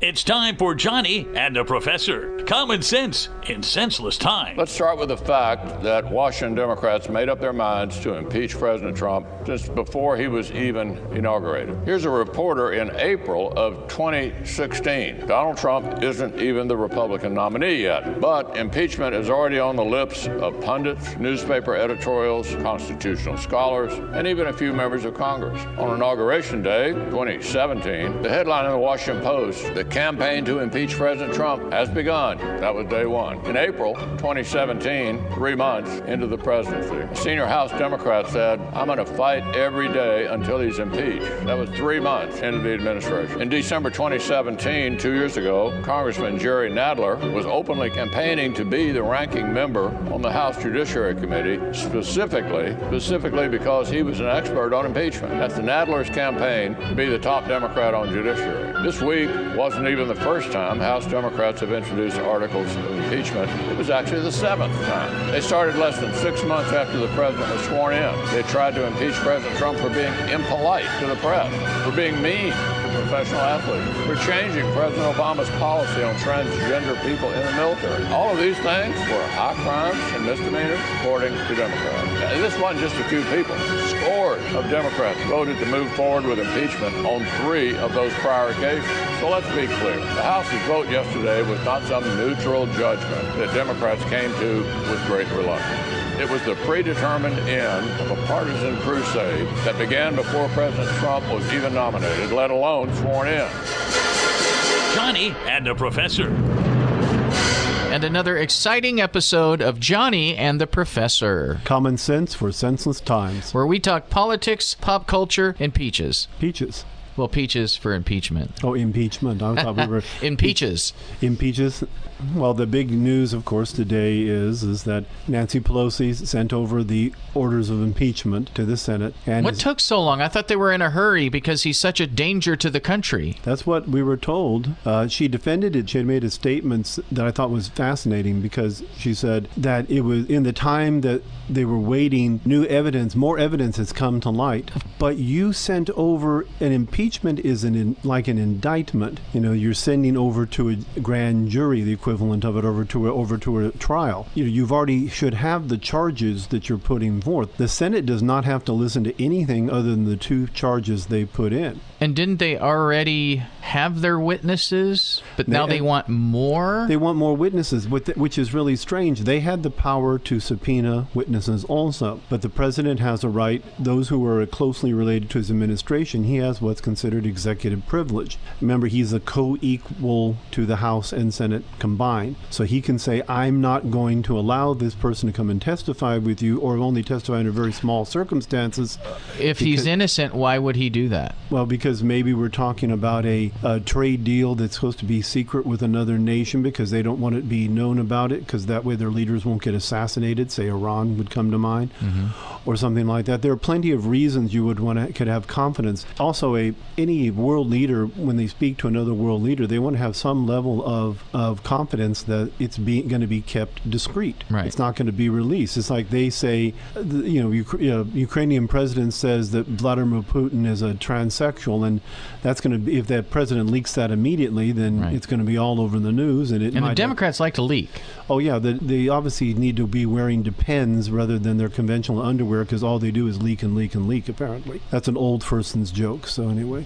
It's time for Johnny and the Professor. Common sense in senseless times. Let's start with the fact that Washington Democrats made up their minds to impeach President Trump just before he was even inaugurated. Here's a reporter in April of 2016. Donald Trump isn't even the Republican nominee yet, but impeachment is already on the lips of pundits, newspaper editorials, constitutional scholars, and even a few members of Congress. On Inauguration Day, 2017, the headline in the Washington Post, "The campaign to impeach President Trump has begun." That was day one. In April 2017, 3 months into the presidency, a senior House Democrat said, "I'm going to fight every day until he's impeached." That was 3 months into the administration. In December 2017, 2 years ago, Congressman Jerry Nadler was openly campaigning to be the ranking member on the House Judiciary Committee, specifically because he was an expert on impeachment. That's Nadler's campaign to be the top Democrat on judiciary. This week wasn't even the first time House Democrats have introduced articles of impeachment. It was actually the 7th time. They started less than 6 months after the president was sworn in. They tried to impeach President Trump for being impolite to the press, for being mean to professional athletes, for changing President Obama's policy on transgender people in the military. All of these things were high crimes and misdemeanors, according to Democrats. And this wasn't just a few people. Scores of Democrats voted to move forward with impeachment on 3 of those prior occasions. So let's be clear. The House's vote yesterday was not some neutral judgment that Democrats came to with great reluctance. It was the predetermined end of a partisan crusade that began before President Trump was even nominated, let alone sworn in. Johnny and the Professor. And another exciting episode of Johnny and the Professor. Common sense for senseless times. Where we talk politics, pop culture, and peaches. Peaches. Well, peaches for impeachment. Oh, impeachment. I thought we were... Impeaches. Impeaches. Well, the big news, of course, today is that Nancy Pelosi sent over the orders of impeachment to the Senate. And what took so long? I thought they were in a hurry because he's such a danger to the country. That's what we were told. She defended it. She had made a statement that I thought was fascinating because she said that it was in the time that they were waiting, new evidence, more evidence has come to light. But you sent over an impeachment is like an indictment. You know, you're sending over to a grand jury, the equivalent of it, over to a trial. You know, you've already should have the charges that you're putting forth. The Senate does not have to listen to anything other than the 2 charges they put in. And didn't they already have their witnesses? But now they want more? They want more witnesses, which is really strange. They had the power to subpoena witnesses also. But the president has a right, those who are closely related to his administration, he has what's considered executive privilege. Remember, he's a co-equal to the House and Senate combined. So he can say, I'm not going to allow this person to come and testify with you, or only testify under very small circumstances. If he's innocent, why would he do that? Well, because maybe we're talking about a trade deal that's supposed to be secret with another nation because they don't want it to be known about it, because that way their leaders won't get assassinated. Say Iran would come to mind, or something like that. There are plenty of reasons you could have confidence. Also, any world leader, when they speak to another world leader, they want to have some level of confidence that it's going to be kept discreet. Right. It's not going to be released. It's like they say, Ukrainian president says that Vladimir Putin is a transsexual, and that's going to be, if that president leaks that immediately, then it's going to be all over the news. And the Democrats like to leak. Oh, yeah. They obviously need to be wearing Depends rather than their conventional underwear, because all they do is leak and leak and leak, apparently. That's an old person's joke, so anyway.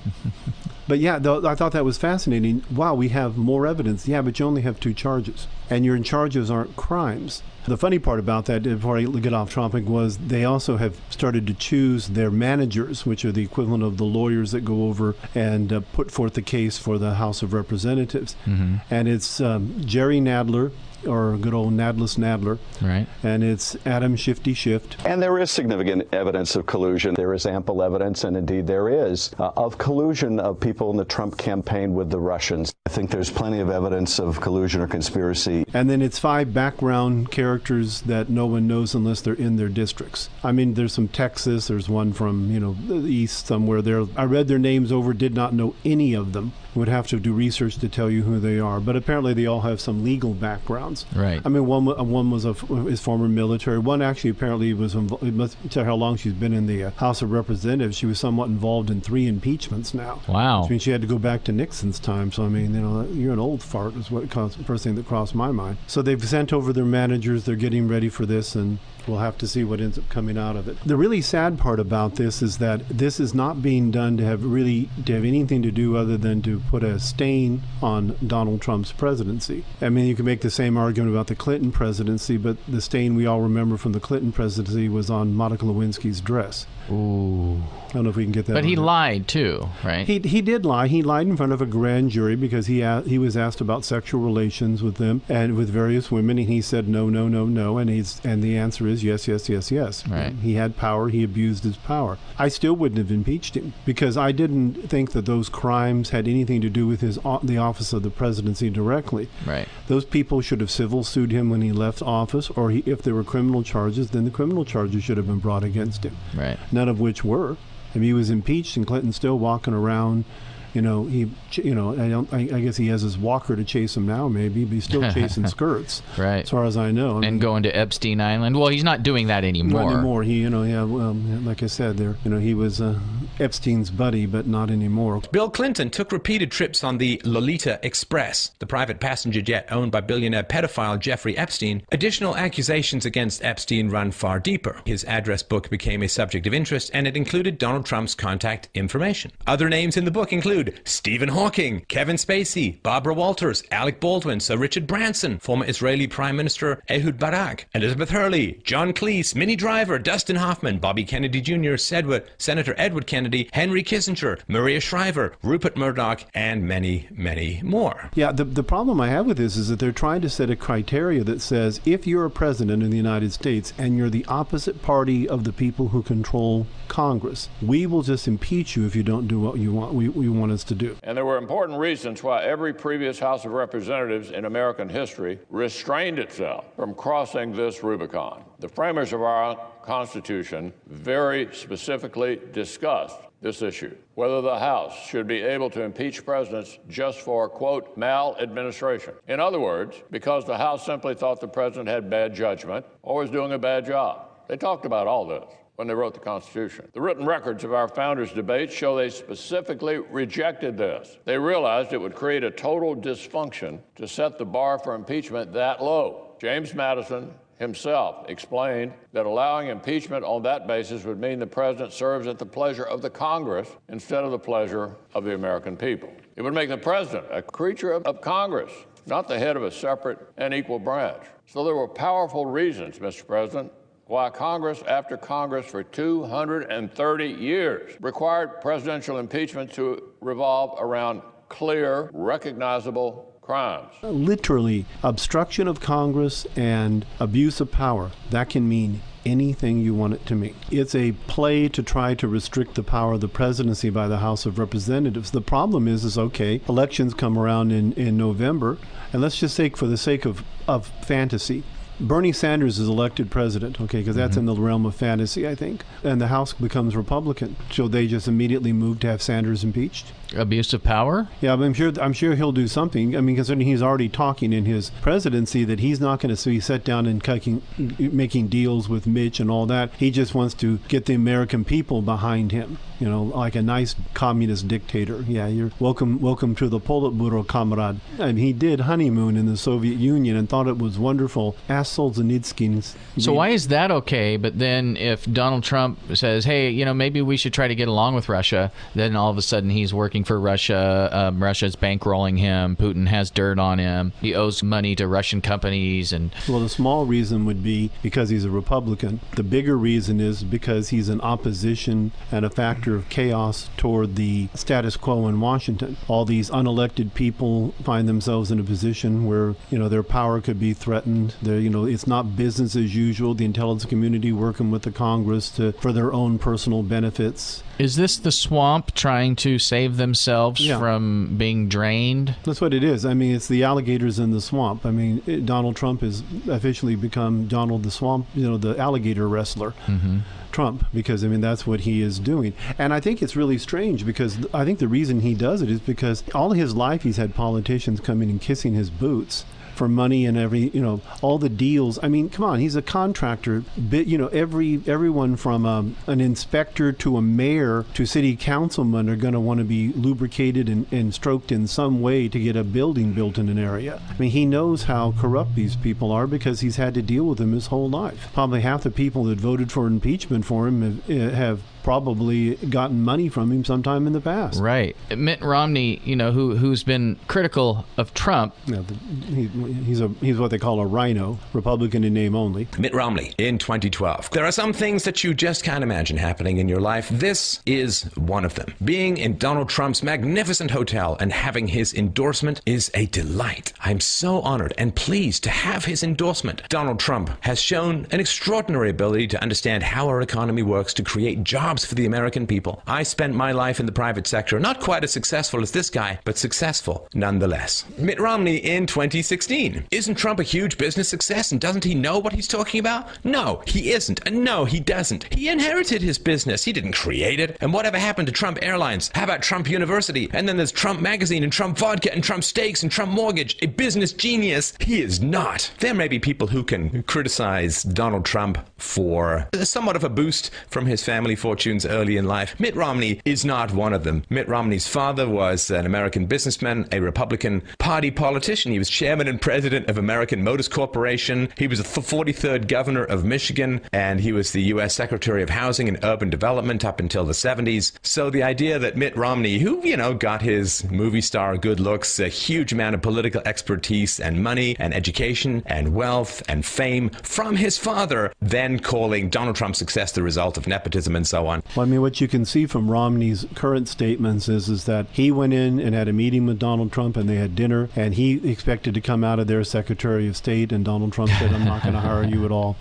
But yeah, I thought that was fascinating. Wow, we have more evidence. Yeah, but you only have 2 charges, and your charges aren't crimes. The funny part about that, before I get off topic, was they also have started to choose their managers, which are the equivalent of the lawyers that go over and put forth the case for the House of Representatives. And it's Jerry Nadler, or good old Nadless Nadler. Right. And it's Adam Shifty Shift. And there is significant evidence of collusion. There is ample evidence, and indeed there is, of collusion of people in the Trump campaign with the Russians. I think there's plenty of evidence of collusion or conspiracy. And then it's 5 background characters that no one knows unless they're in their districts. I mean, there's some Texas, there's one from, the east somewhere there. I read their names over, did not know any of them. would have to do research to tell you who they are. But apparently they all have some legal backgrounds. Right. I mean, one was is former military. One actually apparently was involved. It must tell how long she's been in the House of Representatives. She was somewhat involved in 3 impeachments now. Wow. Which means she had to go back to Nixon's time. So I mean, you're an old fart is what first thing that crossed my mind. So they've sent over their managers. They're getting ready for this, and we'll have to see what ends up coming out of it. The really sad part about this is that this is not being done to have anything to do other than to put a stain on Donald Trump's presidency. I mean, you can make the same argument about the Clinton presidency, but the stain we all remember from the Clinton presidency was on Monica Lewinsky's dress. Ooh. I don't know if we can get that. But he lied too, right? He did lie. He lied in front of a grand jury because he was asked about sexual relations with them and with various women, and he said no, no, no, no, and the answer is yes, yes, yes, yes. Right. He had power. He abused his power. I still wouldn't have impeached him because I didn't think that those crimes had anything to do with the office of the presidency directly. Right. Those people should have civil sued him when he left office, or if there were criminal charges, then the criminal charges should have been brought against him. Right. None of which were. I mean, he was impeached, and Clinton's still walking around. I guess he has his walker to chase him now, maybe, but he's still chasing skirts, right? As far as I know. And going to Epstein Island. Well, he's not doing that anymore. Not anymore. He, like I said, he was Epstein's buddy, but not anymore. Bill Clinton took repeated trips on the Lolita Express, the private passenger jet owned by billionaire pedophile Jeffrey Epstein. Additional accusations against Epstein run far deeper. His address book became a subject of interest, and it included Donald Trump's contact information. Other names in the book include Stephen Hawking, Kevin Spacey, Barbara Walters, Alec Baldwin, Sir Richard Branson, former Israeli Prime Minister Ehud Barak, Elizabeth Hurley, John Cleese, Minnie Driver, Dustin Hoffman, Bobby Kennedy Jr., Senator Edward Kennedy, Henry Kissinger, Maria Shriver, Rupert Murdoch, and many, many more. Yeah, the problem I have with this is that they're trying to set a criteria that says if you're a president in the United States and you're the opposite party of the people who control Congress, we will just impeach you if you don't do what you want. We want us to do. And there were important reasons why every previous House of Representatives in American history restrained itself from crossing this Rubicon. The framers of our Constitution very specifically discussed this issue, whether the House should be able to impeach presidents just for, quote, maladministration. In other words, because the House simply thought the president had bad judgment or was doing a bad job. They talked about all this when they wrote the Constitution. The written records of our founders' debates show they specifically rejected this. They realized it would create a total dysfunction to set the bar for impeachment that low. James Madison himself explained that allowing impeachment on that basis would mean the president serves at the pleasure of the Congress instead of the pleasure of the American people. It would make the president a creature of Congress, not the head of a separate and equal branch. So there were powerful reasons, Mr. President, why Congress after Congress for 230 years required presidential impeachment to revolve around clear, recognizable crimes. Literally, obstruction of Congress and abuse of power, that can mean anything you want it to mean. It's a play to try to restrict the power of the presidency by the House of Representatives. The problem is okay, elections come around in November, and let's just say for the sake of fantasy, Bernie Sanders is elected president, okay, because that's in the realm of fantasy, I think, and the House becomes Republican. So they just immediately move to have Sanders impeached? Abuse of power? Yeah, but I'm sure he'll do something. I mean, considering he's already talking in his presidency that he's not going to be set down and making deals with Mitch and all that. He just wants to get the American people behind him, like a nice communist dictator. Yeah, you're welcome to the Politburo, comrade. And he did honeymoon in the Soviet Union and thought it was wonderful. Ask Solzhenitsyn. So why is that okay? But then if Donald Trump says, hey, maybe we should try to get along with Russia, then all of a sudden he's working for Russia. Russia's bankrolling him. Putin has dirt on him. He owes money to Russian companies. Well, the small reason would be because he's a Republican. The bigger reason is because he's an opposition and a factor of chaos toward the status quo in Washington. All these unelected people find themselves in a position where, their power could be threatened. it's not business as usual. The intelligence community working with the Congress for their own personal benefits. Is this the swamp trying to save themselves from being drained? That's what it is. I mean, it's the alligators in the swamp. I mean, Donald Trump has officially become Donald the Swamp, the alligator wrestler. Trump, because that's what he is doing. And I think it's really strange, because I think the reason he does it is because all his life he's had politicians coming and kissing his boots for money and all the deals. I mean, come on, he's a contractor. Everyone from an inspector to a mayor to city councilman are going to want to be lubricated and stroked in some way to get a building built in an area. I mean, he knows how corrupt these people are because he's had to deal with them his whole life. Probably half the people that voted for impeachment for him have probably gotten money from him sometime in the past. Right. Mitt Romney, who's been critical of Trump. He's what they call a rhino, Republican in name only. Mitt Romney in 2012. There are some things that you just can't imagine happening in your life. This is one of them. Being in Donald Trump's magnificent hotel and having his endorsement is a delight. I'm so honored and pleased to have his endorsement. Donald Trump has shown an extraordinary ability to understand how our economy works to create jobs for the American people. I spent my life in the private sector, not quite as successful as this guy, but successful nonetheless. Mitt Romney in 2016. Isn't Trump a huge business success, and doesn't he know what he's talking about? No, he isn't, and no, he doesn't. He inherited his business. He didn't create it. And whatever happened to Trump Airlines? How about Trump University? And then there's Trump Magazine and Trump Vodka and Trump Steaks and Trump Mortgage. A business genius. He is not. There may be people who can criticize Donald Trump for somewhat of a boost from his family fortunes early in life. Mitt Romney is not one of them. Mitt Romney's father was an American businessman, a Republican Party politician. He was chairman and president of American Motors Corporation. He was the 43rd governor of Michigan, and he was the U.S. Secretary of Housing and Urban Development up until the 70s. So the idea that Mitt Romney, who, got his movie star good looks, a huge amount of political expertise and money and education and wealth and fame from his father, then calling Donald Trump's success the result of nepotism and so on. Well, I mean, what you can see from Romney's current statements is that he went in and had a meeting with Donald Trump, and they had dinner, and he expected to come out of there Secretary of State, and Donald Trump said, I'm not going to hire you at all.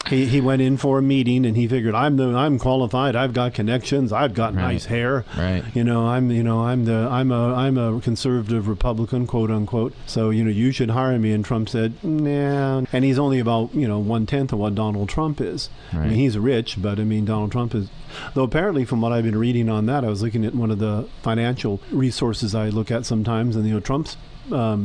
He went in for a meeting, and he figured, I'm qualified. I've got connections. I've got nice hair. Right. I'm a conservative Republican, quote unquote. So you should hire me. And Trump said, nah. And he's only about 1/10 of what Donald Trump is. Right. I mean, he's rich, but Donald Trump is. Though apparently, from what I've been reading on that, I was looking at one of the financial resources I look at sometimes, and Trump's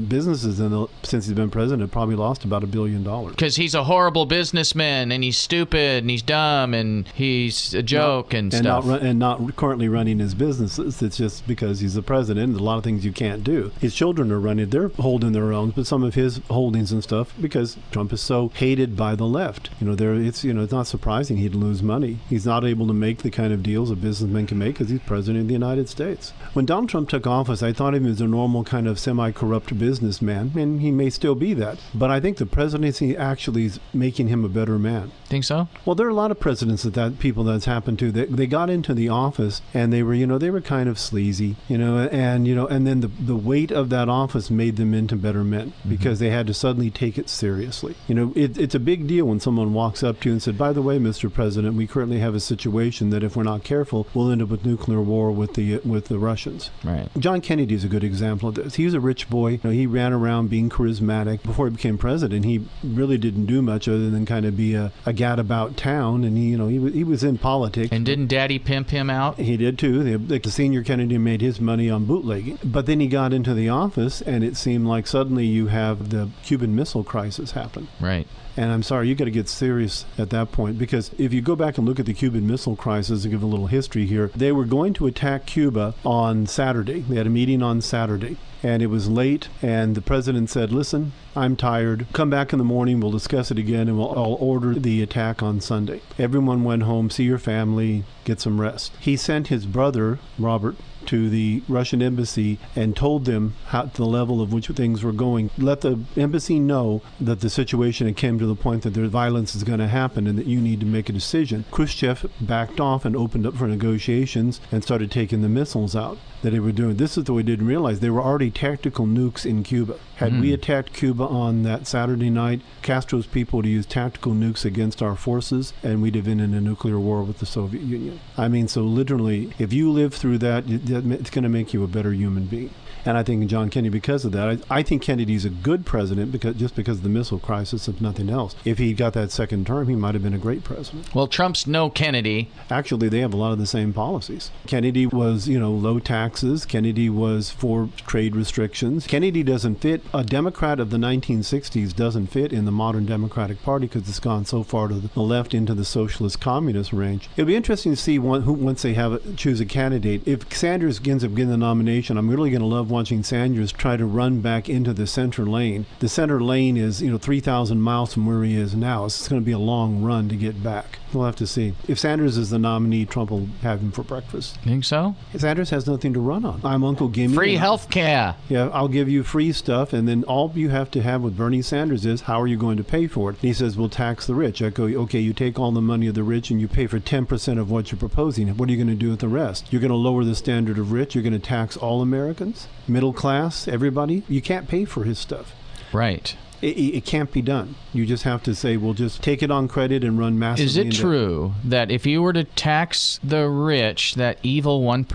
businesses since he's been president have probably lost about $1 billion. Because he's a horrible businessman, and he's stupid, and he's dumb, and he's a joke and stuff. Not currently running his businesses. It's just because he's the president. There's a lot of things you can't do. His children are running. They're holding their own, but some of his holdings and stuff, because Trump is so hated by the left. It's not surprising he'd lose money. He's not able to make the kind of deals a businessman can make because he's president of the United States. When Donald Trump took office, I thought of him as a normal kind of semi-corrupt businessman, and he may still be that. But I think the presidency actually is making him a better man. Think so? Well, there are a lot of presidents people that's happened to. They got into the office and they were kind of sleazy, and then the weight of that office made them into better men because they had to suddenly take it seriously. It's a big deal when someone walks up to you and said, "By the way, Mr. President, we currently have a situation that if we're not careful, we'll end up with nuclear war with the Russians." Right. John Kennedy is a good example of this. He was a rich boy. He ran around being charismatic. Before he became president, he really didn't do much other than kind of be a gadabout town, and he was in politics. And didn't Daddy pimp him out? He did too. The senior Kennedy made his money on bootlegging. But then he got into the office, and it seemed like suddenly you have the Cuban Missile Crisis happen. Right. And I'm sorry, you got to get serious at that point, because if you go back and look at the Cuban Missile Crisis and give a little history here, they were going to attack Cuba on Saturday. They had a meeting on Saturday, and it was late, and the president said, "Listen, I'm tired. Come back in the morning, we'll discuss it again, and I'll order the attack on Sunday." Everyone went home, see your family, get some rest. He sent his brother, Robert, to the Russian embassy and told them how the level of which things were going. Let the embassy know that the situation had came to the point that their violence is going to happen and that you need to make a decision. Khrushchev backed off and opened up for negotiations and started taking the missiles out that they were doing. This is what we didn't realize. There were already tactical nukes in Cuba. Had we attacked Cuba on that Saturday night, Castro's people would have used tactical nukes against our forces, and we'd have been in a nuclear war with the Soviet Union. I mean, so literally, if you live through that, it's going to make you a better human being. And I think John Kennedy, because of that, I think Kennedy's a good president because of the missile crisis, if nothing else. If he got that second term, he might have been a great president. Well, Trump's no Kennedy. Actually, they have a lot of the same policies. Kennedy was, low taxes. Kennedy was for trade restrictions. Kennedy doesn't fit. A Democrat of the 1960s doesn't fit in the modern Democratic Party because it's gone so far to the left into the socialist communist range. It'll be interesting to see once they choose a candidate. If Sanders ends up getting the nomination, I'm really going to love watching Sanders try to run back into the center lane. The center lane is 3,000 miles from where he is now. It's going to be a long run to get back. We'll have to see. If Sanders is the nominee, Trump will have him for breakfast. Think so? Sanders has nothing to run on. I'm Uncle Gimme. Free health care. Yeah, I'll give you free stuff, and then all you have to have with Bernie Sanders is, how are you going to pay for it? And he says, we'll tax the rich. I go, okay, you take all the money of the rich and you pay for 10% of what you're proposing. What are you going to do with the rest? You're going to lower the standard of rich? You're going to tax all Americans? Middle class? Everybody? You can't pay for his stuff. Right. It can't be done. You just have to say, we'll just take it on credit and run massively. Is it true that if you were to tax the rich, that evil 1%,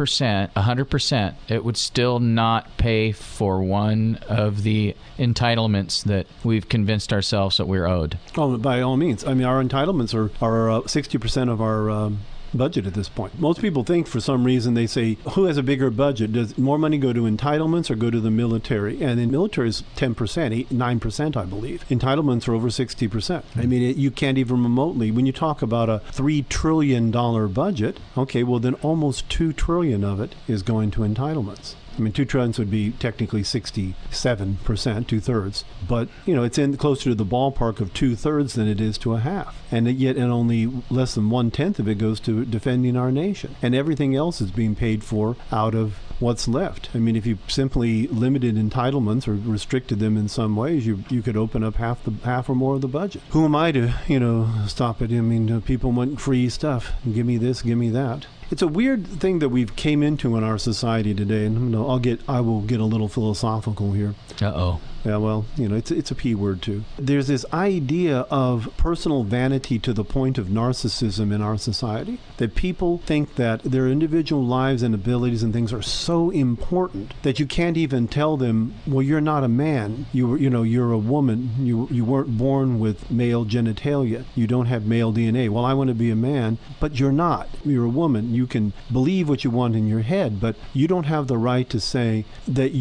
100%, it would still not pay for one of the entitlements that we've convinced ourselves that we're owed? Oh, by all means. I mean, our entitlements are 60% of our budget at this point. Most people think, for some reason, they say, who has a bigger budget? Does more money go to entitlements or go to the military? And in military is 10%, 9%, I believe. Entitlements are over 60%. I mean, you can't even remotely, when you talk about a $3 trillion budget, okay, well then almost $2 trillion of it is going to entitlements. I mean, 2 trillion would be technically 67%, 2/3. But, it's in closer to the ballpark of 2/3 than it is to a half. And yet, only less than 1/10 of it goes to defending our nation. And everything else is being paid for out of what's left. I mean, if you simply limited entitlements or restricted them in some ways, you could open up half or more of the budget. Who am I to, stop it? I mean, people want free stuff. Give me this, give me that. It's a weird thing that we've came into in our society today, and I will get a little philosophical here. Uh-oh. Yeah, well, it's a P word too. There's this idea of personal vanity to the point of narcissism in our society, that people think that their individual lives and abilities and things are so important that you can't even tell them, well, you're not a man. You're a woman. You weren't born with male genitalia. You don't have male DNA. Well, I want to be a man, but you're not. You're a woman. You can believe what you want in your head, but you don't have the right to say that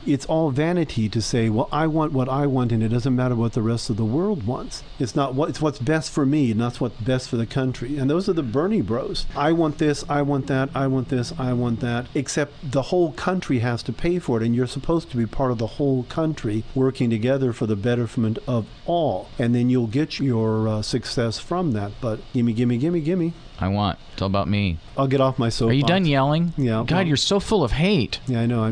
it's all vanity to say, well, I want what I want, and it doesn't matter what the rest of the world wants. It's what's best for me, and that's what's best for the country. And those are the Bernie bros. I want this, I want that, I want this, I want that, except the whole country has to pay for it, and you're supposed to be part of the whole country working together for the betterment of all. And then you'll get your success from that. But gimme, gimme, gimme, gimme. I want. It's all about me. I'll get off my soapbox. Are you done yelling? Yeah. God, you're so full of hate. Yeah, I know.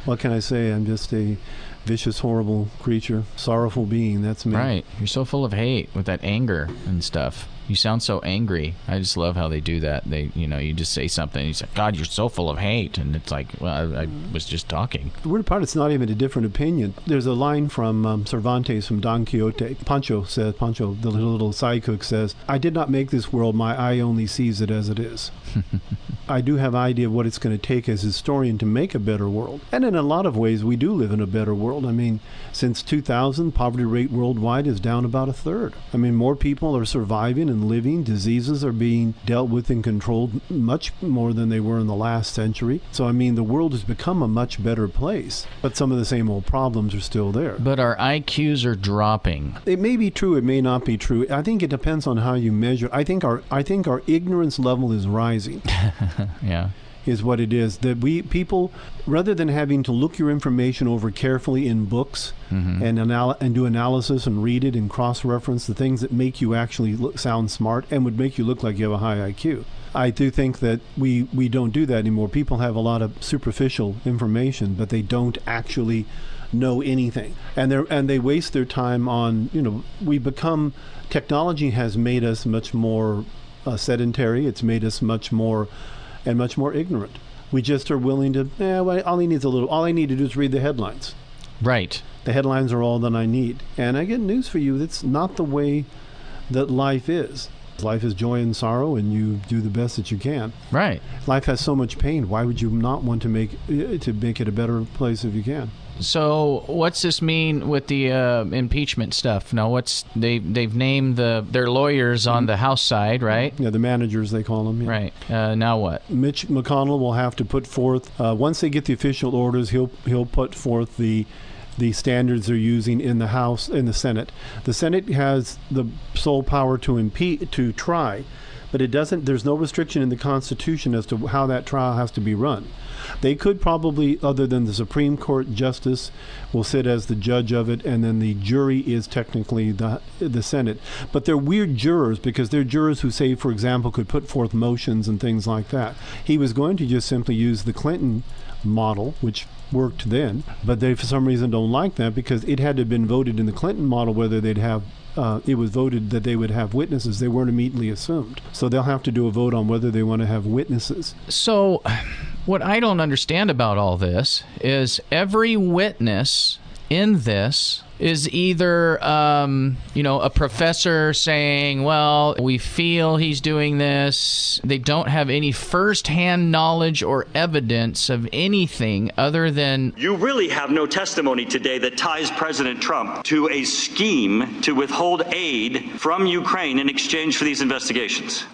What can I say? I'm just a vicious, horrible creature, sorrowful being. That's me. Right. You're so full of hate with that anger and stuff. You sound so angry. I just love how they do that. They, you just say something and you say, God, you're so full of hate. And it's like, well, I was just talking. The weird part, it's not even a different opinion. There's a line from Cervantes from Don Quixote. Pancho, the little sidecook, says, I did not make this world. My eye only sees it as it is. I do have an idea of what it's going to take as a historian to make a better world. And in a lot of ways, we do live in a better world. I mean, since 2000, poverty rate worldwide is down about 1/3. I mean, more people are surviving and living. Diseases are being dealt with and controlled much more than they were in the last century. So, I mean, the world has become a much better place. But some of the same old problems are still there. But our IQs are dropping. It may be true. It may not be true. I think it depends on how you measure. I think our ignorance level is rising. Yeah. is what it is. That people, rather than having to look your information over carefully in books and do analysis and read it and cross-reference the things that make you actually sound smart and would make you look like you have a high IQ. I do think that we don't do that anymore. People have a lot of superficial information, but they don't actually know anything, and they waste their time on, technology has made us much more sedentary. It's made us much more ignorant. We just are willing to, all I need to do is read the headlines. Right. The headlines are all that I need. And I get news for you, that's not the way that life is. Life is joy and sorrow, and you do the best that you can. Right. Life has so much pain. Why would you not want to make it a better place if you can? So what's this mean with the impeachment stuff? Now, they've named their lawyers on the House side, right? Yeah, the managers, they call them. Yeah. Right. Now what? Mitch McConnell will have to put forth, once they get the official orders, he'll put forth the standards they're using in the House, in the Senate. The Senate has the sole power to try, but it doesn't. There's no restriction in the Constitution as to how that trial has to be run. They could probably, other than the Supreme Court justice, will sit as the judge of it, and then the jury is technically the Senate. But they're weird jurors, because they're jurors who, say, for example, could put forth motions and things like that. He was going to just simply use the Clinton model, which worked then, but they for some reason don't like that, because it had to have been voted in the Clinton model whether they'd have it was voted that they would have witnesses. They weren't immediately assumed, so they'll have to do a vote on whether they want to have witnesses. So what I don't understand about all this is every witness in this is either, a professor saying, well, we feel he's doing this. They don't have any first-hand knowledge or evidence of anything other than... You really have no testimony today that ties President Trump to a scheme to withhold aid from Ukraine in exchange for these investigations.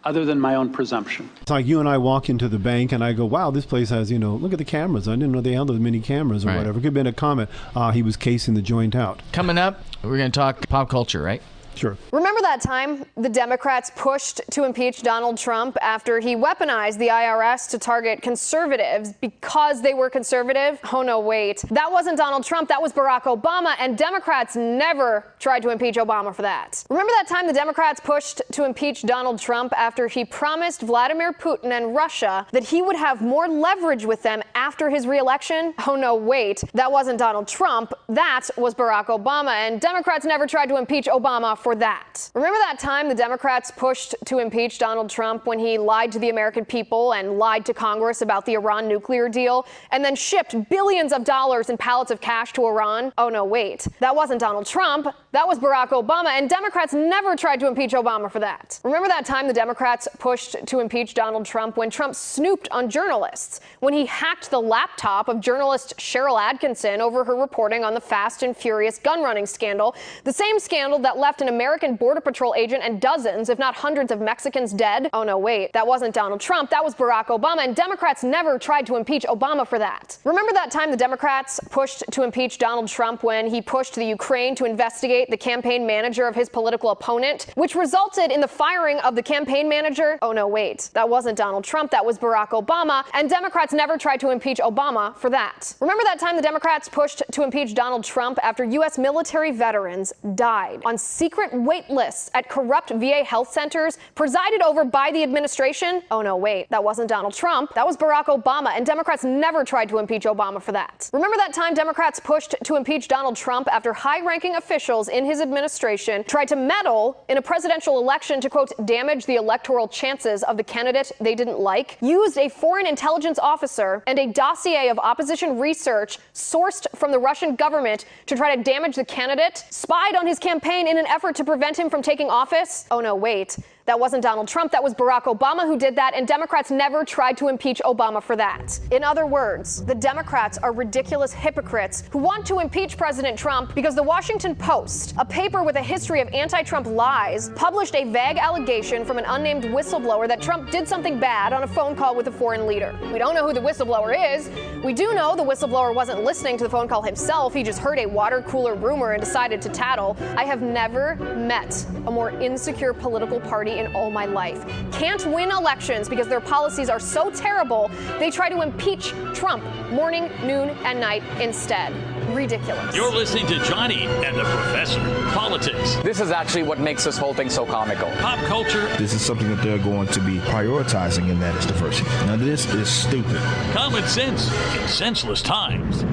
Other than my own presumption. It's like you and I walk into the bank and I go, wow, this place has, look at the cameras. I didn't know they had those many cameras or whatever. It could have been a comment. He was casing the joint out. Coming up, we're going to talk pop culture, right? Sure. Remember that time the Democrats pushed to impeach Donald Trump after he weaponized the IRS to target conservatives because they were conservative? Oh, no, wait. That wasn't Donald Trump. That was Barack Obama, and Democrats never tried to impeach Obama for that. Remember that time the Democrats pushed to impeach Donald Trump after he promised Vladimir Putin and Russia that he would have more leverage with them after his re-election? Oh, no, wait. That wasn't Donald Trump. That was Barack Obama, and Democrats never tried to impeach Obama for that. Remember that time the Democrats pushed to impeach Donald Trump when he lied to the American people and lied to Congress about the Iran nuclear deal and then shipped billions of dollars in pallets of cash to Iran? Oh, no, wait. That wasn't Donald Trump. That was Barack Obama, and Democrats never tried to impeach Obama for that. Remember that time the Democrats pushed to impeach Donald Trump when Trump snooped on journalists, when he hacked the laptop of journalist Cheryl Atkinson over her reporting on the Fast and Furious gun running scandal, the same scandal that left an American Border Patrol agent and dozens, if not hundreds of Mexicans dead? Oh, no, wait. That wasn't Donald Trump. That was Barack Obama, and Democrats never tried to impeach Obama for that. Remember that time the Democrats pushed to impeach Donald Trump when he pushed the Ukraine to investigate the campaign manager of his political opponent, which resulted in the firing of the campaign manager? Oh, no, wait. That wasn't Donald Trump. That was Barack Obama, and Democrats never tried to impeach Obama for that. Remember that time the Democrats pushed to impeach Donald Trump after U.S. military veterans died on secret wait lists at corrupt VA health centers presided over by the administration? Oh, no, wait. That wasn't Donald Trump. That was Barack Obama, and Democrats never tried to impeach Obama for that. Remember that time Democrats pushed to impeach Donald Trump after high-ranking officials in his administration tried to meddle in a presidential election to, quote, damage the electoral chances of the candidate they didn't like, used a foreign intelligence officer and a dossier of opposition research sourced from the Russian government to try to damage the candidate, spied on his campaign in an effort to prevent him from taking office? Oh, no, wait. That wasn't Donald Trump. That was Barack Obama who did that, and Democrats never tried to impeach Obama for that. In other words, the Democrats are ridiculous hypocrites who want to impeach President Trump because the Washington Post, a paper with a history of anti-Trump lies, published a vague allegation from an unnamed whistleblower that Trump did something bad on a phone call with a foreign leader. We don't know who the whistleblower is. We do know the whistleblower wasn't listening to the phone call himself. He just heard a water cooler rumor and decided to tattle. I have never met a more insecure political party in all my life. Can't win elections because their policies are so terrible, they try to impeach Trump morning, noon, and night instead. Ridiculous. You're listening to Johnny and the Professor. Politics. This is actually what makes this whole thing so comical. Pop culture. This is something that they're going to be prioritizing, and that is diversity. Now, this is stupid. Common sense in senseless times.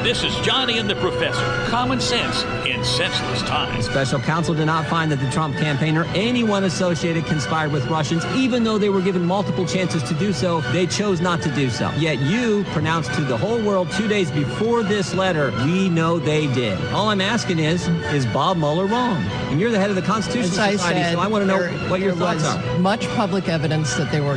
This is Johnny and the Professor. Common sense in senseless times. Special counsel did not find that the Trump campaign or anyone associated conspired with Russians, even though they were given multiple chances to do so. They chose not to do so. Yet you pronounced to the whole world 2 days before this letter, we know they did. All I'm asking is Bob Mueller wrong? And you're the head of the Constitutional Society, so I want to know what your thoughts are. Much public evidence that there were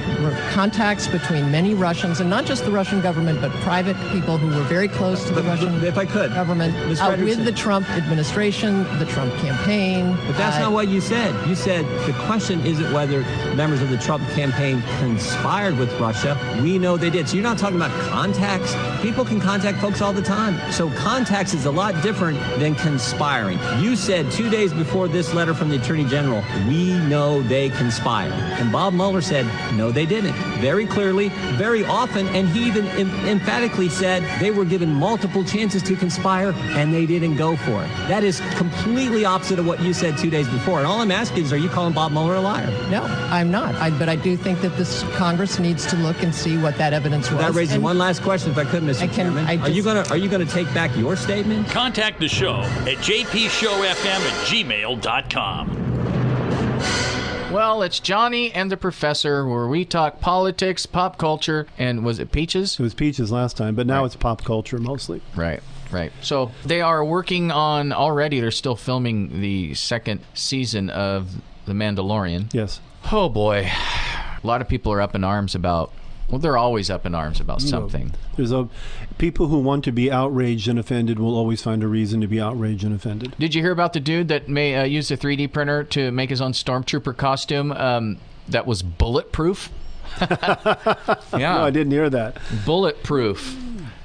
contacts between many Russians, and not just the Russian government, but private people who were very close to the Russian if I could, government with the Trump administration, the Trump campaign. But that's not what you said. You said the question isn't whether members of the Trump campaign conspired with Russia. We know they did. So you're not talking about contacts. People can contact folks all the time. So contacts is a lot different than conspiring. You said 2 days before this letter from the Attorney General, we know they conspired. And Bob Mueller said, no, they didn't. Very clearly, very often, and he even emphatically said they were given multiple chances to conspire, and they didn't go for it. That is completely opposite of what you said 2 days before. And all I'm asking is, are you calling Bob Mueller a liar? No, I'm not. But I do think that this Congress needs to look and see what that evidence was. That raises one last question, if I could, Mr. Chairman. Are you going to take back your statement? Contact the show at jpshowfm@gmail.com. Well, it's Johnny and the Professor, where we talk politics, pop culture, and was it Peaches? It was Peaches last time, but now it's pop culture mostly. Right. So they are working on already. They're still filming the second season of The Mandalorian. Yes. Oh boy, a lot of people are up in arms about. Well, they're always up in arms about something. There's people who want to be outraged and offended will always find a reason to be outraged and offended. Did you hear about the dude that used a 3D printer to make his own stormtrooper costume that was bulletproof? Yeah. No, I didn't hear that. Bulletproof.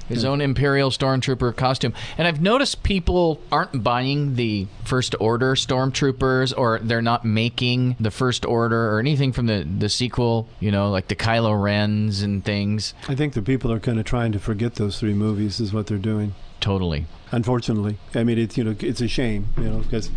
His own Imperial Stormtrooper costume. And I've noticed people aren't buying the First Order Stormtroopers, or they're not making the First Order or anything from the sequel, like the Kylo Rens and things. I think the people are kind of trying to forget those three movies is what they're doing. Totally. Unfortunately. I mean, it's a shame, because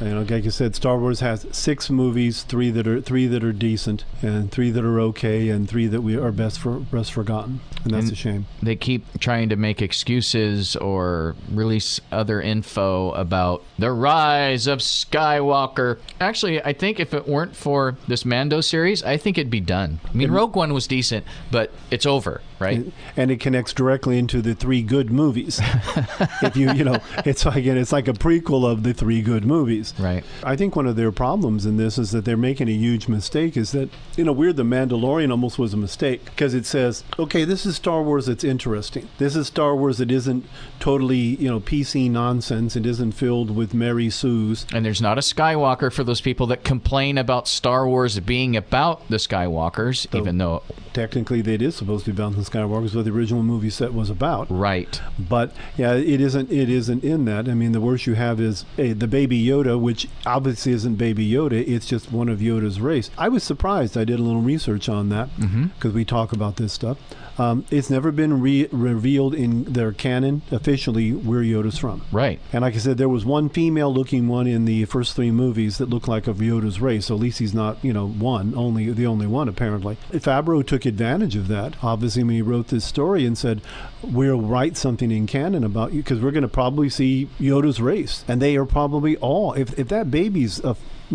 like I said, Star Wars has 6 movies, three that are decent, and 3 that are okay, and 3 that are best forgotten, and that's a shame. They keep trying to make excuses or release other info about the rise of Skywalker. Actually, I think if it weren't for this Mando series, I think it'd be done. I mean, Rogue One was decent, but it's over, right? And it connects directly into the 3 good movies. If it's like a prequel of the 3 good movies. Right. I think one of their problems in this is that they're making a huge mistake, is that, The Mandalorian almost was a mistake, because it says, okay, this is Star Wars that's interesting. This is Star Wars that isn't totally, PC nonsense. It isn't filled with Mary Sues. And there's not a Skywalker for those people that complain about Star Wars being about the Skywalkers, even though technically it is supposed to be about the Skywalkers, what the original movie set was about. Right. But yeah, it isn't in that. I mean, the worst you have is the Baby Yoda, which obviously isn't Baby Yoda. It's just one of Yoda's race. I was surprised. I did a little research on that because we talk about this stuff. It's never been revealed in their canon officially where Yoda's from. Right. And like I said, there was one female-looking one in the first 3 movies that looked like of Yoda's race. So at least he's not, the only one apparently. Favreau took advantage of that, obviously, when he wrote this story and said, we'll write something in canon about you because we're going to probably see Yoda's race, and they are probably all. If that baby's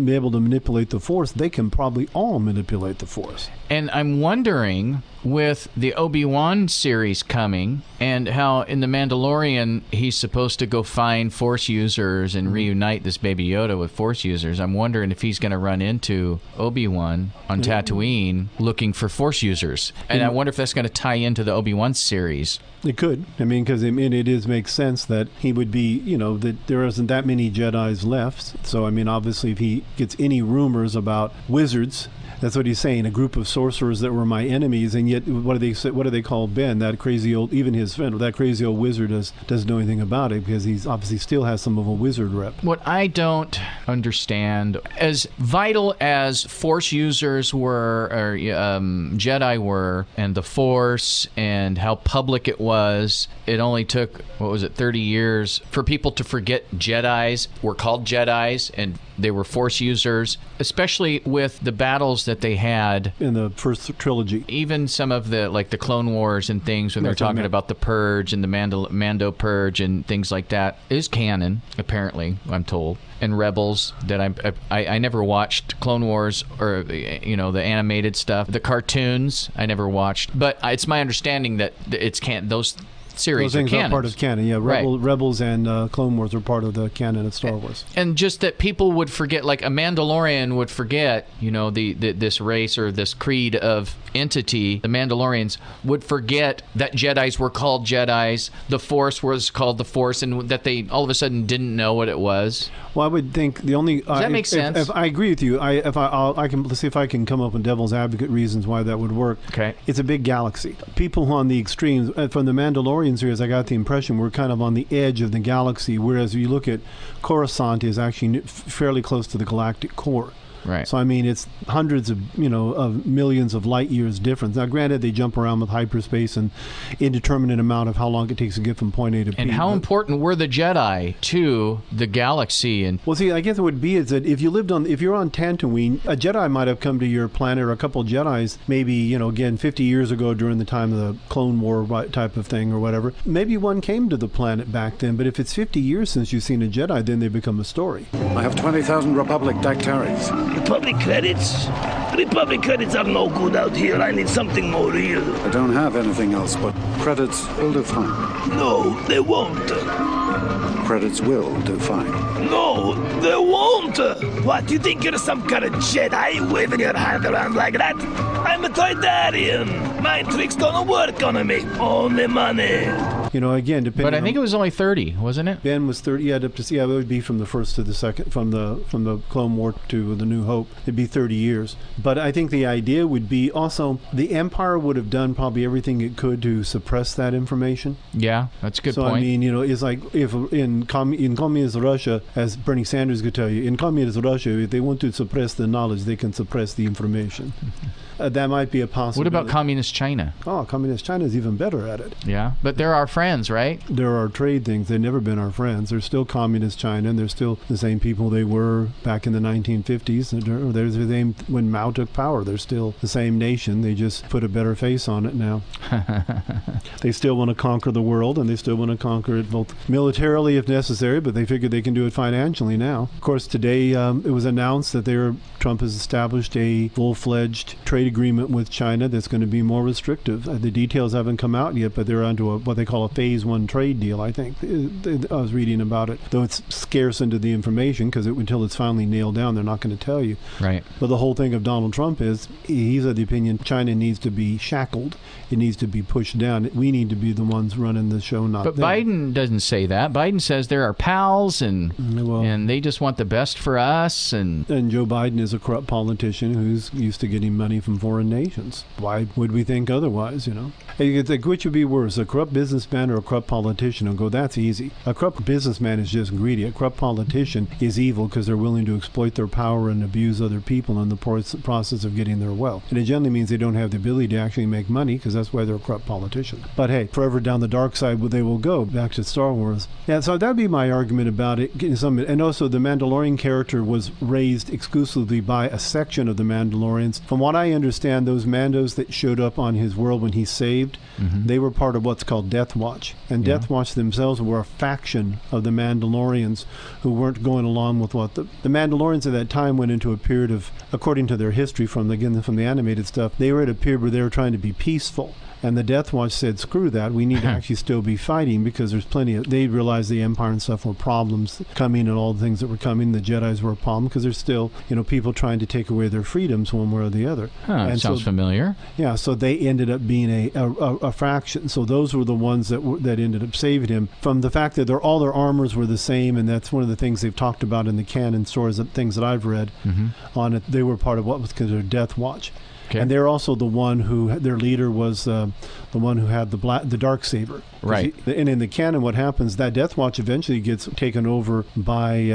be able to manipulate the Force, they can probably all manipulate the Force. And I'm wondering, with the Obi-Wan series coming, and how in The Mandalorian he's supposed to go find Force users and reunite this Baby Yoda with Force users, I'm wondering if he's going to run into Obi-Wan on Tatooine looking for Force users. And I wonder if that's going to tie into the Obi-Wan series. It could. I mean, because it makes sense that he would be, that there isn't that many Jedis left. So, I mean, obviously, if he gets any rumors about wizards, That's what he's saying. A group of sorcerers that were my enemies, and yet what do they call Ben? That crazy old, even his friend, that crazy old wizard doesn't know anything about it because he's obviously still has some of a wizard rep. What I don't understand, as vital as Force users were, or Jedi were, and the Force, and how public it was, it only took, 30 years for people to forget Jedis were called Jedis and they were Force users, especially with the battles that they had in the first trilogy. Even some of the, like the Clone Wars and things, when they're talking about the Purge and the Mando Purge and things like that, is canon, apparently, I'm told. And Rebels, that I never watched Clone Wars or the animated stuff. The cartoons I never watched, but it's my understanding that those series those things are part of canon. Yeah, Rebels and Clone Wars are part of the canon of Star Wars. And just that people would forget, like a Mandalorian would forget, this race or this creed of entity. The Mandalorians would forget that Jedis were called Jedis, the Force was called the Force, and that they all of a sudden didn't know what it was. Well, I would think the only... Does that make sense? If I agree with you. Let's see if I can come up with devil's advocate reasons why that would work. Okay. It's a big galaxy. People on the extremes, from the Mandalorian series, I got the impression we're kind of on the edge of the galaxy, whereas you look at Coruscant is actually fairly close to the galactic core. Right. So, I mean, it's hundreds of millions of light years difference. Now, granted, they jump around with hyperspace and indeterminate amount of how long it takes to get from point A to B. And how important were the Jedi to the galaxy? And well, see, I guess it would be is that if you're on Tatooine, a Jedi might have come to your planet, or a couple of Jedis, maybe, again, 50 years ago during the time of the Clone War type of thing or whatever. Maybe one came to the planet back then, but if it's 50 years since you've seen a Jedi, then they become a story. I have 20,000 Republic Dactaris. Republic credits? Republic credits are no good out here. I need something more real. I don't have anything else, but credits will do fine. No, they won't. Credits will do fine. No, they won't. What, you think you're some kind of Jedi waving your hand around like that? I'm a Toydarian. My tricks don't work on me. Only money. Again, depending. But I think it was only 30, wasn't it? Ben was 30. Yeah, it would be from the first to the second, from the Clone War to the New Hope. It'd be 30 years. But I think the idea would be also the Empire would have done probably everything it could to suppress that information. Yeah, that's a good point. So I mean, it's like if in communist Russia, as Bernie Sanders could tell you, in communist Russia, if they want to suppress the knowledge, they can suppress the information. That might be a possibility. What about communist China? Oh, communist China is even better at it. Yeah, but they're our friends, right? There are trade things. They've never been our friends. They're still communist China, and they're still the same people they were back in the 1950s. They're the same when Mao took power. They're still the same nation. They just put a better face on it now. They still want to conquer the world, and they still want to conquer it both militarily if necessary, but they figure they can do it financially now. Of course, today it was announced that Trump has established a full-fledged trade agreement with China that's going to be more restrictive. The details haven't come out yet, but they're onto what they call a phase 1 trade deal, I think. I was reading about it, though it's scarce into the information because until it's finally nailed down, they're not going to tell you. Right. But the whole thing of Donald Trump is he's of the opinion China needs to be shackled. It needs to be pushed down. We need to be the ones running the show, not them. But Biden doesn't say that. Biden says they're our pals and they just want the best for us. And Joe Biden is a corrupt politician who's used to getting money from foreign nations. Why would we think otherwise, Which would be worse, a corrupt businessman or a corrupt politician? I'll go, that's easy. A corrupt businessman is just greedy. A corrupt politician is evil because they're willing to exploit their power and abuse other people in the process of getting their wealth. And it generally means they don't have the ability to actually make money because that's why they're a corrupt politician. But hey, forever down the dark side they will go, back to Star Wars. Yeah, so that'd be my argument about it. And also the Mandalorian character was raised exclusively by a section of the Mandalorians. From what I understand, those Mandos that showed up on his world when he saved, they were part of what's called Death Watch. And Death Watch themselves were a faction of the Mandalorians who weren't going along with what the Mandalorians at that time went into a period of, according to their history from the animated stuff, they were at a period where they were trying to be peaceful. And the Death Watch said, screw that, we need to actually still be fighting, because there's plenty of, they realized the Empire and stuff were problems coming, and all the things that were coming, the Jedis were a problem, because there's still, people trying to take away their freedoms one way or the other. And sounds familiar. Yeah, so they ended up being a fraction. So those were the ones that ended up saving him from the fact that all their armors were the same, and that's one of the things they've talked about in the canon stories, things that I've read on it. They were part of what was considered Death Watch. Okay. And they're also the one who, their leader was the one who had the Darksaber. Right. And in the canon, what happens, that Death Watch eventually gets taken over by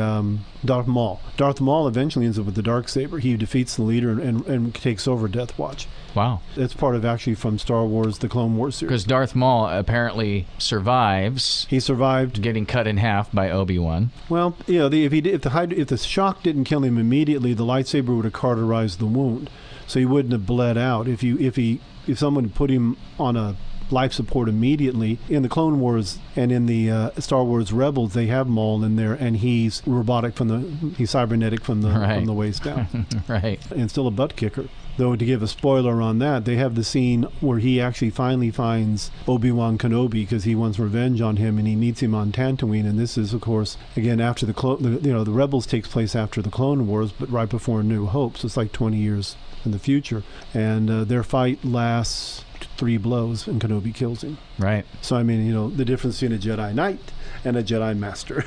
Darth Maul. Darth Maul eventually ends up with the Darksaber. He defeats the leader and takes over Death Watch. Wow. It's part of actually from Star Wars, the Clone Wars series. Because Darth Maul apparently survives. He survived getting cut in half by Obi-Wan. Well, if the shock didn't kill him immediately, the lightsaber would have cauterized the wound. So he wouldn't have bled out. If someone put him on a life support immediately, in the Clone Wars and in the Star Wars Rebels, they have Maul in there, and he's cybernetic from the waist down. Right. And still a butt kicker. Though, to give a spoiler on that, they have the scene where he actually finally finds Obi-Wan Kenobi because he wants revenge on him, and he meets him on Tatooine. And this is, of course, again after the Rebels takes place after the Clone Wars, but right before New Hope. So it's like 20 years in the future, and their fight lasts 3 blows, and Kenobi kills him. Right. So I mean, the difference between a Jedi Knight and a Jedi Master.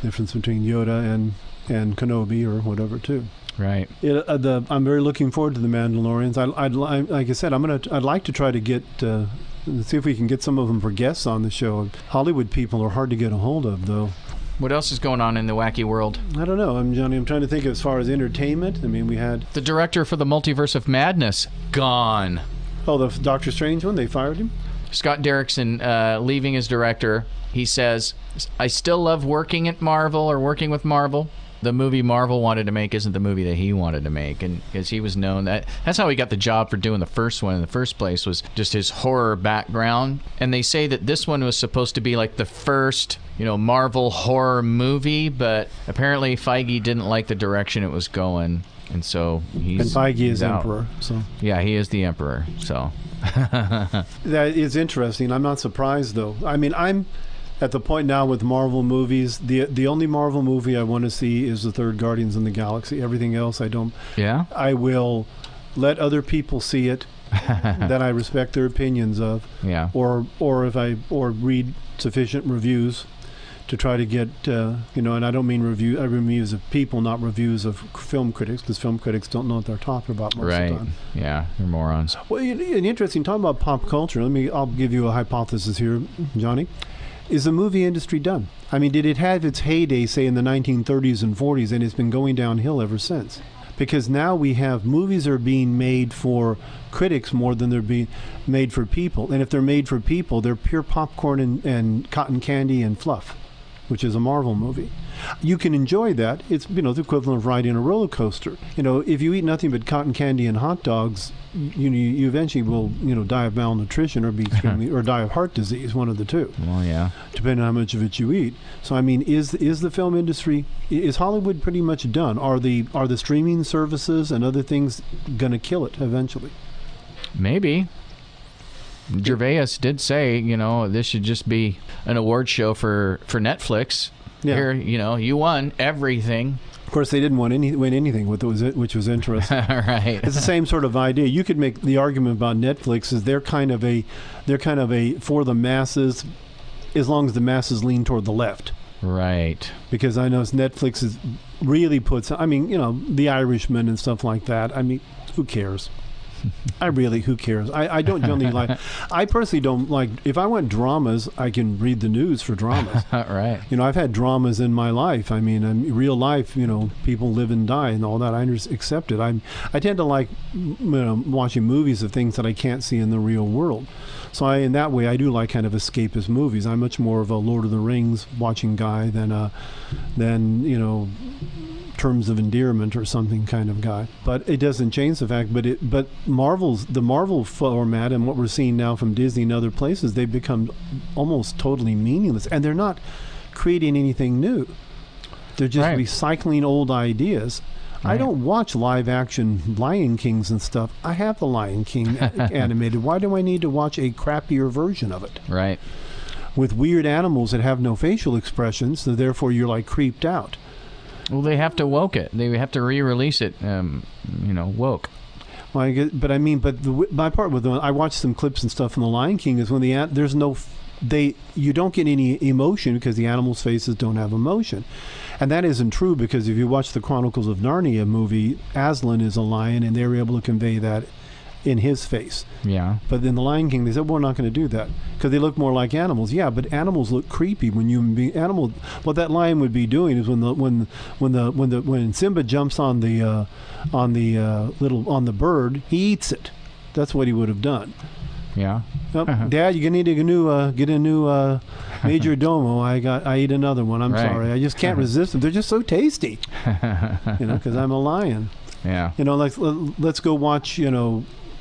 Difference between Yoda and Kenobi or whatever too. Right. I'm very looking forward to the Mandalorians. Like I said, I'd like to try to get see if we can get some of them for guests on the show. Hollywood people are hard to get a hold of, though. What else is going on in the wacky world? I don't know. Johnny, I'm trying to think as far as entertainment. I mean, we had the director for the Multiverse of Madness gone. Oh, the Doctor Strange one? They fired him? Scott Derrickson leaving as director. He says, I still love working at Marvel or working with Marvel. The movie Marvel wanted to make isn't the movie that he wanted to make, and because he was known that's how he got the job for doing the first one in the first place, was just his horror background. And they say that this one was supposed to be like the first Marvel horror movie, but apparently Feige didn't like the direction it was going, and so he's and Feige is out. Emperor, so yeah, he is the Emperor. So that is interesting. I'm not surprised though. I mean, I'm at the point now with Marvel movies, the only Marvel movie I want to see is the third Guardians in the Galaxy. Everything else I don't. Yeah. I will let other people see it that I respect their opinions of. Yeah. Or read sufficient reviews to try to get and I don't mean reviews of people, not reviews of film critics, because film critics don't know what they're talking about most of the time. Yeah, they're morons. Well, an interesting talking about pop culture. I'll give you a hypothesis here, Johnny. Is the movie industry done? I mean, did it have its heyday, say, in the 1930s and 40s, and it's been going downhill ever since? Because now we have movies are being made for critics more than they're being made for people. And if they're made for people, they're pure popcorn and cotton candy and fluff, which is a Marvel movie. You can enjoy that. It's the equivalent of riding a roller coaster. If you eat nothing but cotton candy and hot dogs, you eventually will die of malnutrition or be or die of heart disease, one of the two. Well, yeah. Depending on how much of it you eat. So I mean, is the film industry, is Hollywood pretty much done? Are the streaming services and other things going to kill it eventually? Maybe. Gervais did say, this should just be an award show for Netflix. Yeah. Here, you won everything. Of course, they didn't win anything, which was interesting. Right. It's the same sort of idea. You could make the argument about Netflix is they're kind of a for the masses, as long as the masses lean toward the left. Right. Because I know Netflix really puts. The Irishman and stuff like that. I mean, who cares? Who cares? I don't generally like. I personally don't like. If I want dramas, I can read the news for dramas. Right. I've had dramas in my life. I mean, real life. People live and die and all that. I accept it. I tend to like watching movies of things that I can't see in the real world. So in that way, I do like kind of escapist movies. I'm much more of a Lord of the Rings watching guy than Terms of Endearment or something kind of guy. But it doesn't change the fact. But the Marvel format and what we're seeing now from Disney and other places, they've become almost totally meaningless, and they're not creating anything new. They're just recycling old ideas. I don't watch live action Lion Kings and stuff. I have the Lion King animated. Why do I need to watch a crappier version of it? Right. With weird animals that have no facial expressions, so therefore you're like creeped out. Well, they have to woke it. They have to re-release it, woke. Well, I guess, but my part with I watched some clips and stuff from the Lion King is when you don't get any emotion because the animals' faces don't have emotion. And that isn't true, because if you watch the Chronicles of Narnia movie, Aslan is a lion, and they were able to convey that in his face. Yeah. But in the Lion King, they said, we're not going to do that because they look more like animals. Yeah, but animals look creepy when what that lion would be doing is when Simba jumps on the bird, he eats it. That's what he would have done. Yeah. Dad, you're gonna need to get a new Major Domo. I ate another one. I'm sorry. I just can't resist them. They're just so tasty. Because I'm a lion. Yeah. Let's go watch.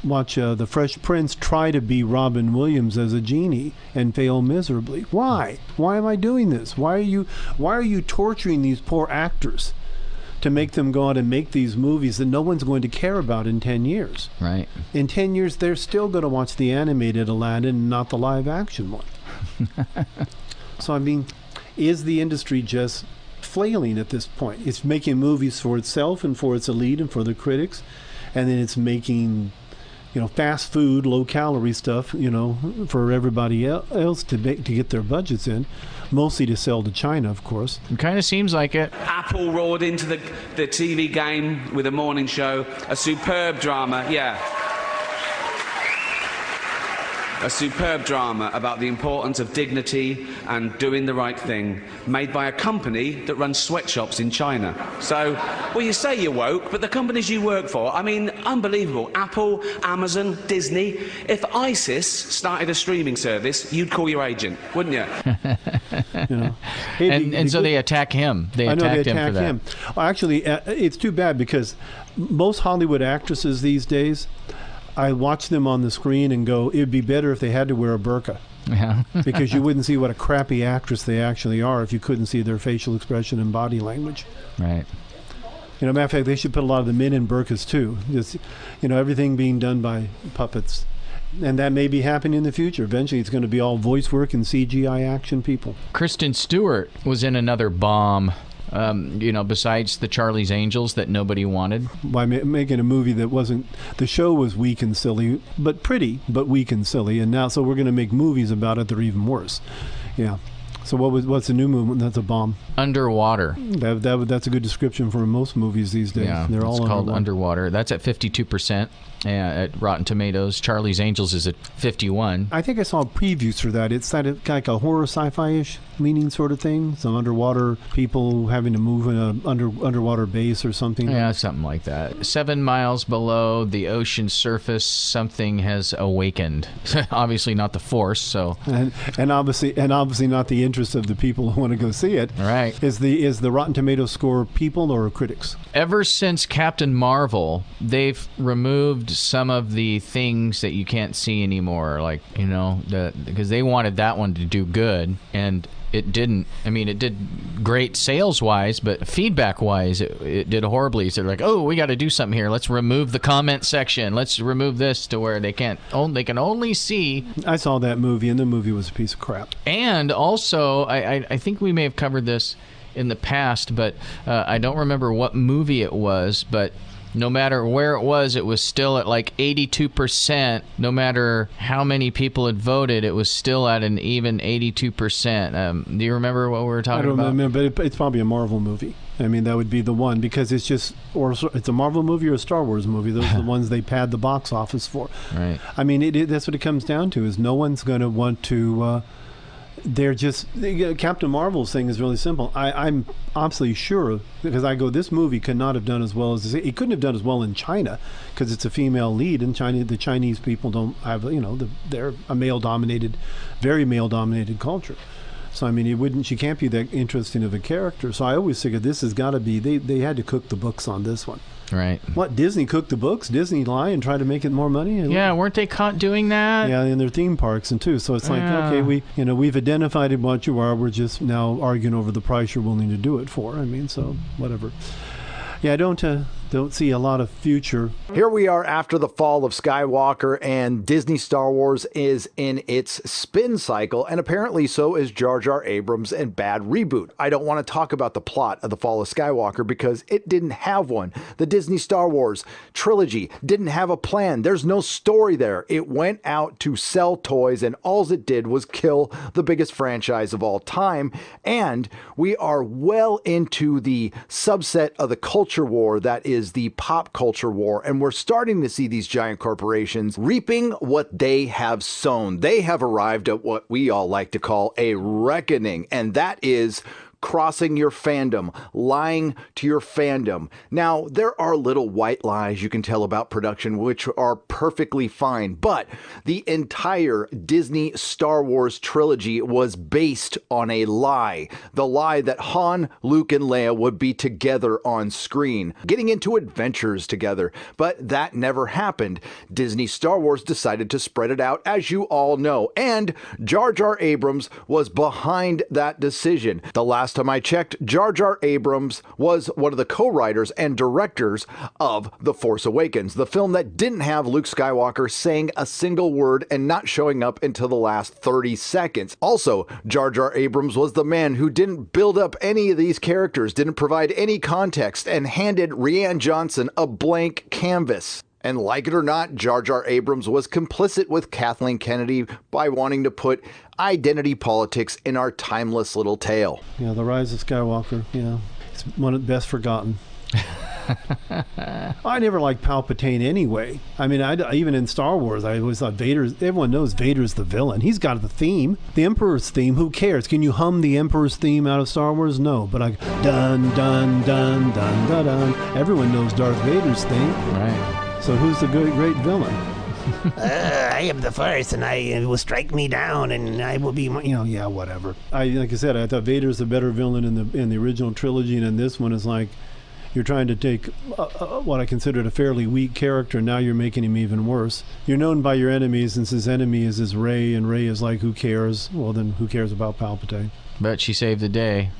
Watch the Fresh Prince try to be Robin Williams as a genie and fail miserably. Why? Why am I doing this? Why are you torturing these poor actors to make them go out and make these movies that no one's going to care about in 10 years? Right. In 10 years, they're still going to watch the animated Aladdin and not the live action one. So, is the industry just flailing at this point? It's making movies for itself and for its elite and for the critics, and then it's making fast food, low-calorie stuff, for everybody else to get their budgets in, mostly to sell to China, of course. It kind of seems like it. Apple roared into the TV game with a morning show, a superb drama, a superb drama about the importance of dignity and doing the right thing, made by a company that runs sweatshops in China. So, you say you're woke, but the companies you work for, unbelievable. Apple, Amazon, Disney. If ISIS started a streaming service, you'd call your agent, wouldn't you? So they attack him. They attacked him for that. Well, actually, it's too bad, because most Hollywood actresses these days, I watch them on the screen and go, it'd be better if they had to wear a burqa. Yeah. Because you wouldn't see what a crappy actress they actually are if you couldn't see their facial expression and body language. Right. Matter of fact, they should put a lot of the men in burqas too. Just, everything being done by puppets. And that may be happening in the future. Eventually, it's going to be all voice work and CGI action people. Kristen Stewart was in another bomb. Besides the Charlie's Angels that nobody wanted. By making a movie that wasn't... The show was weak and silly, but pretty, but weak and silly. And now, so we're going to make movies about it that are even worse. Yeah. So what's the new movement that's a bomb? Underwater. That's a good description for most movies these days. Yeah, They're all called Underwater. That's at 52% at Rotten Tomatoes. Charlie's Angels is at 51%. I think I saw previews for that. It's kind of like a horror sci-fi-ish leaning sort of thing. Some underwater people having to move in a underwater base or something. Yeah, something like that. 7 miles below the ocean surface, something has awakened. Obviously not the Force, so... And obviously not the interest of the people who want to go see it. Right. Is the Rotten Tomatoes score people or critics? Ever since Captain Marvel, they've removed some of the things that you can't see anymore, like, because they wanted that one to do good, and it didn't. It did great sales-wise, but feedback-wise, it did horribly. So they're like, oh, we got to do something here. Let's remove the comment section. Let's remove this to where they can only see. I saw that movie, and the movie was a piece of crap. And also, I think we may have covered this in the past, but I don't remember what movie it was, but no matter where it was still at like 82%. No matter how many people had voted, it was still at an even 82%. Do you remember what we were talking about? I don't remember, but it's probably a Marvel movie. That would be the one, because it's a Marvel movie or a Star Wars movie. Those are the ones they pad the box office for. Right. That's what it comes down to, is no one's going to want to... Captain Marvel's thing is really simple. I'm absolutely sure, because this movie could not have done as well as it couldn't have done as well in China, because it's a female lead in China. The Chinese people don't have, they're a very male-dominated culture. So she can't be that interesting of a character. So I always figured this has got to be, they had to cook the books on this one. Right. What, Disney cooked the books? Disney lie and try to make it more money? Yeah, weren't they caught doing that? Yeah, in their theme parks and too. So it's like, okay, we've identified what you are. We're just now arguing over the price you're willing to do it for. So whatever. Yeah, I don't see a lot of future. Here we are after the fall of Skywalker, and Disney Star Wars is in its spin cycle, and apparently so is Jar Jar Abrams and Bad Reboot. I don't want to talk about the plot of the fall of Skywalker because it didn't have one. The Disney Star Wars trilogy didn't have a plan. There's no story there. It went out to sell toys, and all it did was kill the biggest franchise of all time. And we are well into the subset of the culture war that is the pop culture war, and we're starting to see these giant corporations reaping what they have sown. They have arrived at what we all like to call a reckoning, and that is crossing your fandom, lying to your fandom. Now, there are little white lies you can tell about production, which are perfectly fine, but the entire Disney Star Wars trilogy was based on a lie. The lie that Han, Luke, and Leia would be together on screen, getting into adventures together, but that never happened. Disney Star Wars decided to spread it out, as you all know, and Jar Jar Abrams was behind that decision. The last time I checked, Jar Jar Abrams was one of the co-writers and directors of The Force Awakens, the film that didn't have Luke Skywalker saying a single word and not showing up until the last 30 seconds. Also, Jar Jar Abrams was the man who didn't build up any of these characters, didn't provide any context, and handed Rian Johnson a blank canvas. And like it or not, Jar Jar Abrams was complicit with Kathleen Kennedy by wanting to put identity politics in our timeless little tale. Yeah, The Rise of Skywalker, it's one of the best forgotten. I never liked Palpatine anyway. I mean, even in Star Wars, I always thought everyone knows Vader's the villain. He's got the theme, the Emperor's theme. Who cares? Can you hum the Emperor's theme out of Star Wars? No, but dun, dun, dun, dun, dun, dun. Everyone knows Darth Vader's theme. Right. So who's the great villain? I am the Force, and I will strike me down, and I will be, whatever. Like I said, I thought Vader's the better villain in the original trilogy, and in this one is like you're trying to take what I considered a fairly weak character, and now you're making him even worse. You're known by your enemies, and his enemy is Rey, and Rey is like, who cares? Well, then who cares about Palpatine? But she saved the day.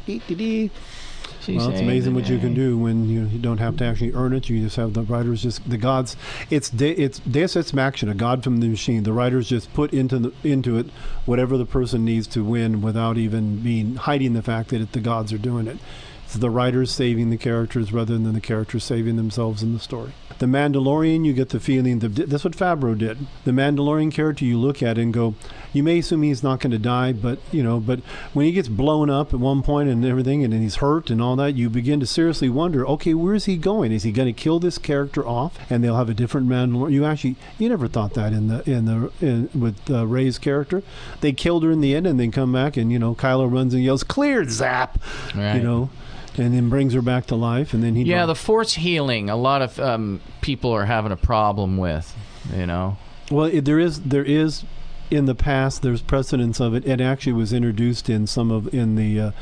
Well, it's amazing what you can do when you don't have to actually earn it. You just have the writers, the gods. It's Deus Ex Machina, a god from the machine. The writers just put into it whatever the person needs to win without even hiding the fact that the gods are doing it. It's the writers saving the characters rather than the characters saving themselves in the story. The Mandalorian, you get the feeling that's what Favreau did. The Mandalorian character, you look at it and go, you may assume he's not going to die, but when he gets blown up at one point and everything, and then he's hurt and all that, you begin to seriously wonder, okay, where's he going? Is he going to kill this character off, and they'll have a different Mandalorian? You never thought that with Rey's character. They killed her in the end, and then come back, and Kylo runs and yells, "Cleared!" Zap! Right. And then brings her back to life, and then he... Yeah, the force healing, a lot of people are having a problem with, Well, there is, in the past, there's precedence of it. It actually was introduced in the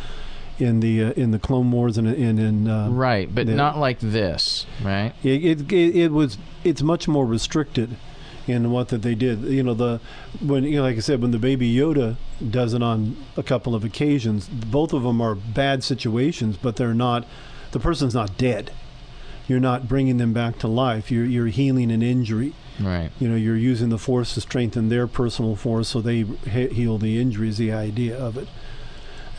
Clone Wars and in... right, but not like this, right? It's much more restricted in what that they did. Like I said, when the Baby Yoda does it on a couple of occasions, both of them are bad situations, but they're not. The person's not dead. You're not bringing them back to life. You're healing an injury. Right. You're using the force to strengthen their personal force, so they heal the injury. Is the idea of it.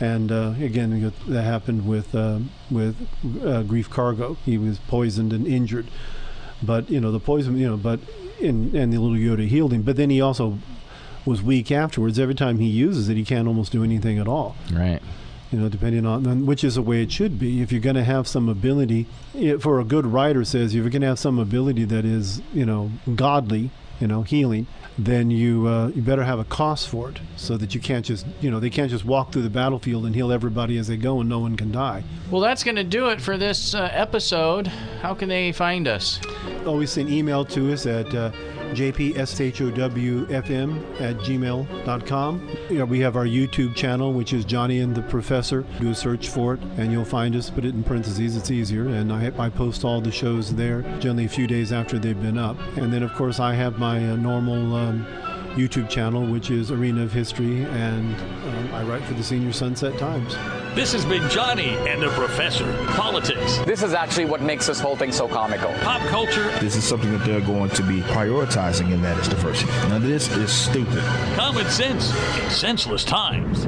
And again, that happened with Grief Karga. He was poisoned and injured, but the poison, but. And the little Yoda healed him, but then he also was weak afterwards. Every time he uses it, he can't almost do anything at all. Right. Depending on which is the way it should be. If you're going to have some ability, for a good writer says, if you're going to have some ability that is, godly, healing, then you better have a cost for it, so that you can't just, they can't just walk through the battlefield and heal everybody as they go, and no one can die. Well, that's going to do it for this episode. How can they find us? Always send email to us at jpshowfm@gmail.com. We have our YouTube channel, which is Johnny and the Professor. Do a search for it, and you'll find us. Put it in parentheses, it's easier. And I post all the shows there, generally a few days after they've been up. And then, of course, I have my normal YouTube channel, which is Arena of History, and I write for the Senior Sunset Times. This has been Johnny and the Professor. Politics. This is actually what makes this whole thing so comical. Pop culture. This is something that they're going to be prioritizing, and that is diversity. Now, this is stupid. Common sense in senseless times.